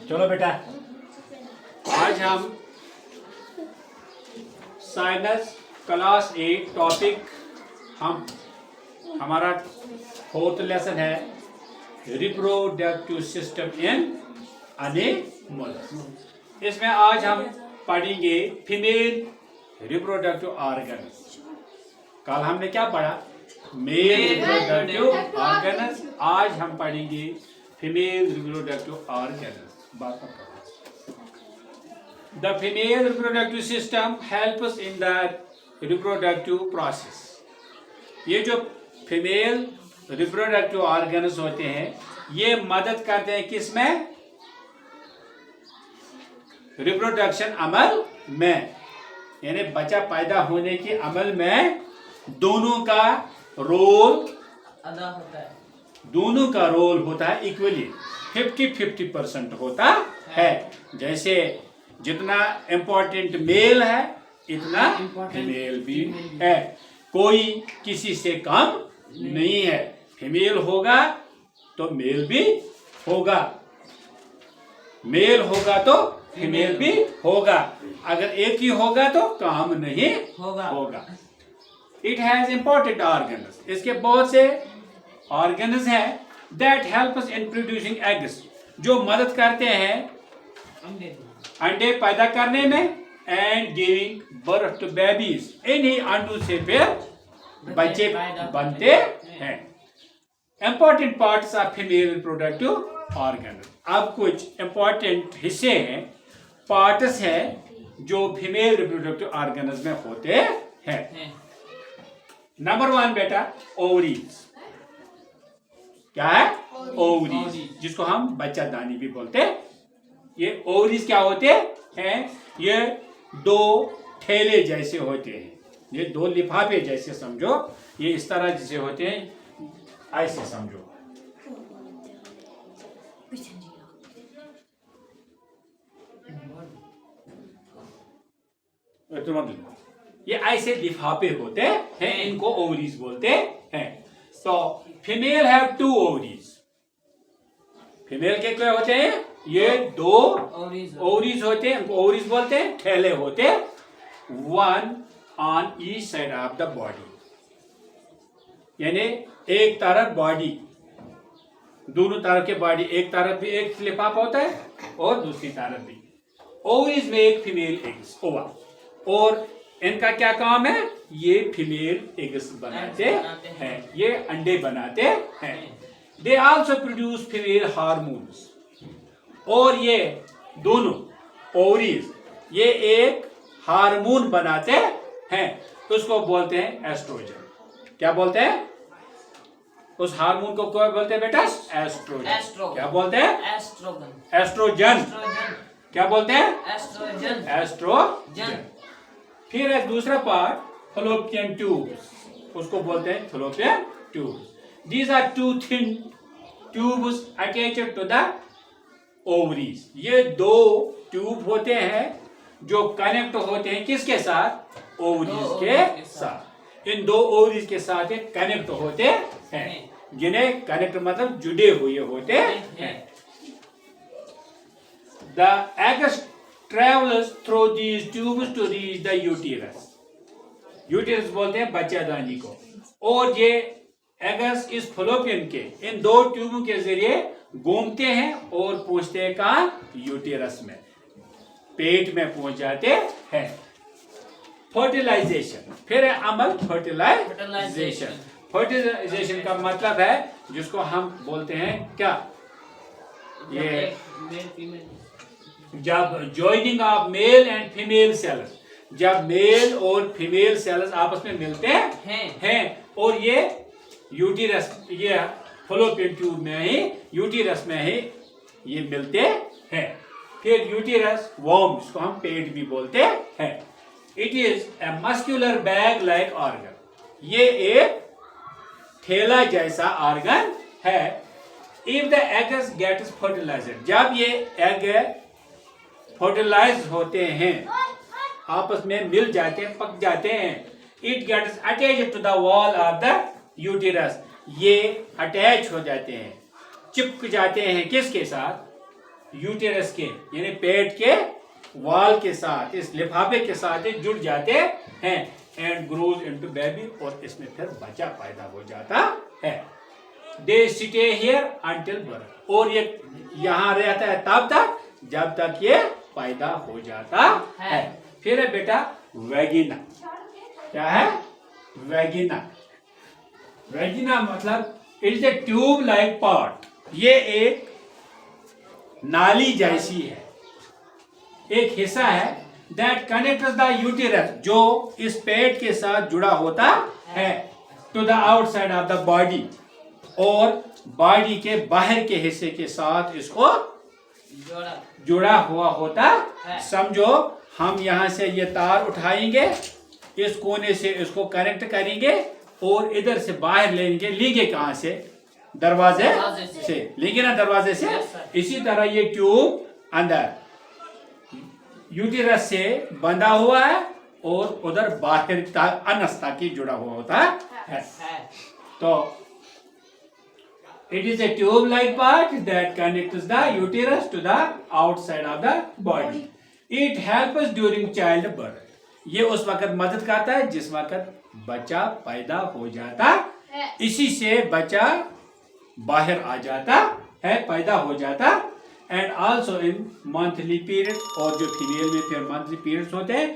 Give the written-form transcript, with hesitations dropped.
चलो बेटा, आज हम साइंस क्लास 8 टॉपिक हमारा 4th लेसन है रिप्रोडक्टिव सिस्टम इन एनिमल्स। इसमें आज हम पढ़ेंगे फीमेल रिप्रोडक्टिव ऑर्गन्स। कल हमने क्या पढ़ा? Male reproductive organs. आज हम पढ़ेंगे female reproductive organs. The female reproductive system helps in the reproductive process. ये जो फीमेल रिप्रोडक्टिव ऑर्गन्स होते हैं ये मदद करते हैं किसमें? रिप्रोडक्शन अमल में, यानी बच्चा पैदा होने के अमल में दोनों का रोल अदा होता है। दोनों का रोल होता है इक्वली, 50-50% होता है। जैसे जितना इम्पोर्टेंट मेल है इतना फीमेल भी है, कोई किसी से कम नहीं है। फीमेल होगा तो मेल भी होगा, मेल होगा तो फीमेल भी होगा। अगर एक ही होगा तो काम नहीं होगा। It has important organs. इसके बहुत से ऑर्गन्स हैं that helps in producing eggs, जो मदद करते हैं अंडे पैदा करने में and giving birth to babies. इन्हीं अंडों से फिर बच्चे बनते हैं। Important parts of female reproductive organ. अब कुछ इंपॉर्टेंट हिस्से हैं, पार्ट्स हैं जो फीमेल रिप्रोडक्टिव ऑर्गन्स में होते हैं। नंबर 1 बेटा, ओवरीज। क्या है? ओवरीज, जिसको हम बच्चादानी भी बोलते हैं। ये ओवरीज क्या होते हैं? ये 2 ठेले जैसे होते हैं, ये 2 लिफाफे जैसे समझो। ये इस तरह जैसे होते हैं, ऐसे समझो। ये ऐसे लिफाफे होते हैं, इनको ओवरीज बोलते हैं। तो फीमेल हैव 2 ओवरीज। फीमेल के क्या होते हैं? ये 2 ओवरीज होते हैं, ओवरीज बोलते हैं, थैले होते हैं, 1 on each side of the body. यानी एक तरफ बॉडी, दोनों तरफ के बॉडी, एक तरफ भी एक लिफाफा होता है और दूसरी तरफ भी। ओवरीज में एक फीमेल एग्स, ओवा, और इनका क्या काम है? ये फीमेल एग्स बनाते हैं, ये अंडे बनाते हैं। They also produce female hormones. और ये दोनों ओवरीज ये एक हार्मोन बनाते हैं, उसको बोलते हैं एस्ट्रोजन। क्या बोलते हैं? उस हार्मोन को क्या बोलते हैं बेटा? एस्ट्रोजन। क्या बोलते हैं? एस्ट्रोजन। क्या बोलते हैं? एस्ट्रोजन। फिर एक दूसरा पार्ट, फैलोपियन ट्यूब्स, उसको बोलते हैं fallopian tubes. These are 2 thin tubes attached to the ovaries. ये 2 ट्यूब होते हैं जो कनेक्ट होते हैं किसके साथ? ओवरीज के साथ। इन 2 ओवरीज के साथ ये कनेक्ट होते हैं, जिन्हें कनेक्ट मतलब जुड़े हुए होते हैं। The eggs travels through these tubes to reach the uterus. Uterus बोलते हैं बच्चादानी को। और ये एग्स इस फैलोपियन के इन 2 ट्यूबों के जरिए घूमते हैं और पहुंचते हैं कहाँ? यूटेरस में, पेट में पहुंच जाते हैं। फर्टिलाइजेशन, फिर है अमल फर्टिलाइजेशन। फर्टिलाइजेशन का मतलब है जिसको हम बोलते हैं क्या? ये जब joining of male and female cells, जब मेल और फीमेल सेल्स आपस में मिलते हैं और ये यूटेरस, ये फैलोपियन ट्यूब में ही, यूटेरस में ही ये मिलते हैं। फिर यूटेरस वॉर्म, जिसको हम पेट भी बोलते हैं। It is a muscular bag like organ. ये एक थैला जैसा ऑर्गन है। If the eggs gets fertilized, जब ये एग फर्टिलाइज होते हैं, आपस में मिल जाते हैं, पक जाते हैं, it gets attached to the wall of the uterus. ये अटैच हो जाते हैं, चिपक जाते हैं किसके साथ? यूटेरस के यानी पेट के वाल के साथ, इस लिफाफे के साथ ये जुड़ जाते हैं एंड ग्रोज इनटू बेबी, और इसमें फिर बच्चा पैदा हो जाता है। They stay here until birth, और ये यहाँ रहता है तब तक जब तक ये पैदा हो जाता है। फिर है बेटा वैगिना। क्या है? वैगिना। वैगिना मतलब it is A tube like part, ये एक नाली जैसी है, एक हिस्सा है दैट कनेक्ट्स द यूटेरस, जो इस पेट के साथ जुड़ा होता है, to the outside of the body, और बॉडी के बाहर के हिस्से के साथ इसको जुड़ा हुआ होता है। समझो हम यहाँ से ये तार उठाएंगे, इस कोने से इसको कनेक्ट करेंगे और इधर से बाहर लेंगे कहाँ से? दरवाजे से लेंगे ना, दरवाजे से। इसी तरह ये ट्यूब अंदर यूटेरस से बंधा हुआ है और उधर बाहर अनस ताकि जुड़ा हुआ होता है। तो it is a tube like part that connects the uterus to the outside of the body. It helps during childbirth. ये उस वक्त मदद करता है जिस वक्त बच्चा पैदा हो जाता है, इसी से बच्चा बाहर आ जाता है, पैदा हो जाता। And also in monthly period, और जो फीमेल में फिर मंथली पीरियड्स होते हैं